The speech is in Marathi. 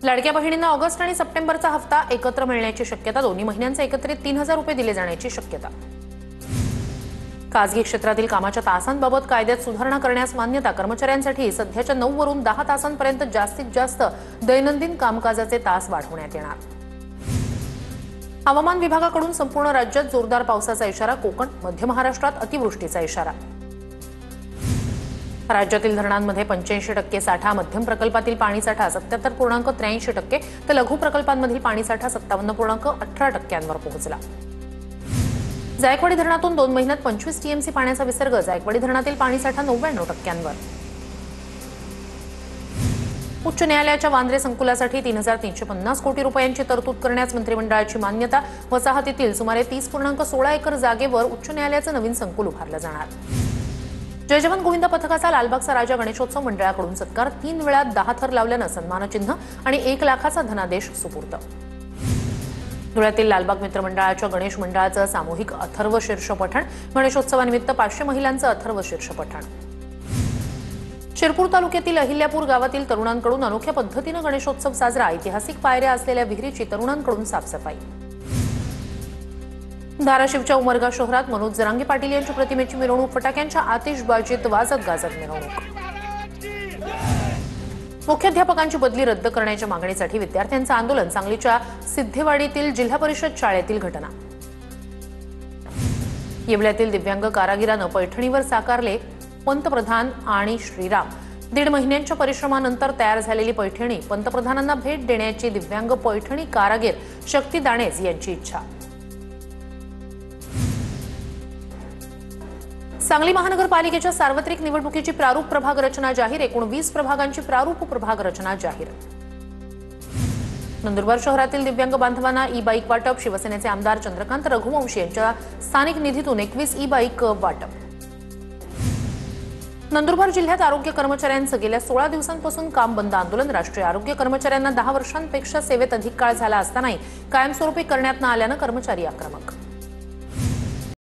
लाडक्या बहिणींना ऑगस्ट आणि सप्टेंबरचा हप्ता एकत्र मिळण्याची शक्यता, दोन्ही महिन्यांचे एकत्रित 3000 रुपये दिले जाण्याची शक्यता. खासगी क्षेत्रातील कामाच्या तासांबाबत कायद्यात सुधारणा करण्यास मान्यता, कर्मचाऱ्यांसाठी सध्याच्या 9 वरून 10 तासांपर्यंत जास्तीत जास्त दैनंदिन कामकाजाचे तास वाढवण्यात येणार. हवामान विभागाकडून संपूर्ण राज्यात जोरदार पावसाचा इशारा, कोकण मध्य महाराष्ट्रात अतिवृष्टीचा इशारा. राज्यातील धरणांमध्ये 85% साठा, मध्यम प्रकल्पातील पाणीसाठा 77.83%, तर लघु प्रकल्पांमधील पाणीसाठा 57.18%वर पोहोचला. जायकवाडी धरणातून 2 महिन्यात 25 टीएमसी पाण्याचा विसर्ग, जायकवाडी धरणातील पाणीसाठा 99%वर. उच्च न्यायालयाच्या वांद्रे संकुलासाठी 3350 कोटी रुपयांची तरतूद करण्यास मंत्रिमंडळाची मान्यता, वसाहतीतील सुमारे 30.16 एकर जागेवर उच्च न्यायालयाचं नवीन संकुल उभारलं जाणार. जय जवान गोविंद पथकाचा लालबागचा राजा गणेशोत्सव मंडळाकडून सत्कार, 3 वेळात 10 थर लावल्यानं सन्मानचिन्ह आणि 1 लाखाचा धनादेश सुपूर्द. धुळ्यातील लालबाग मित्र मंडळाच्या गणेश मंडळाचं सामूहिक अथर्व शीर्ष पठण, गणेशोत्सवानिमित्त 500 महिलांचं अथर्व शीर्ष पठण. शिरपूर तालुक्यातील अहिल्यापूर गावातील तरुणांकडून अनोख्या पद्धतीनं गणेशोत्सव साजरा, ऐतिहासिक पायऱ्या असलेल्या विहिरीची तरुणांकडून साफसफाई. धाराशिवच्या उमरगा शहरात मनोज जरांगे पाटील यांच्या प्रतिमेची मिरवणूक, फटाक्यांच्या आतिषबाजीत वाजत गाजत मिरवणूक. मुख्याध्यापकांची बदली रद्द करण्याच्या मागणीसाठी विद्यार्थ्यांचं आंदोलन, सांगलीच्या सिद्धेवाडीतील जिल्हा परिषद शाळेतील घटना. येवल्यातील दिव्यांग कारागिरानं पैठणीवर साकारले पंतप्रधान आणि श्रीराम. 1.5 महिन्यांच्या परिश्रमानंतर तयार झालेली पैठणी पंतप्रधानांना भेट देण्याची दिव्यांग पैठणी कारागीर शक्ती दाणेज यांची इच्छा. सांगली महानगरपालिकेच्या सार्वत्रिक निवडणुकीची प्रारूप प्रभाग रचना जाहीर, एकूण 20 प्रभागांची प्रारूप प्रभाग रचना जाहीर. नंदुरबार शहरातील दिव्यांग बांधवांना ई बाईक वाटप, शिवसेनेचे आमदार चंद्रकांत रघुवंशी यांच्या स्थानिक निधीतून 21 ई बाईक वाटप. नंदुरबार जिल्ह्यात आरोग्य कर्मचाऱ्यांचं गेल्या 16 दिवसांपासून काम बंद आंदोलन, राष्ट्रीय आरोग्य कर्मचाऱ्यांना 10 वर्षांपेक्षा सेवेत अधिक काळ झाला असतानाही कायमस्वरूपी करण्यात न आल्यानं कर्मचारी आक्रमक.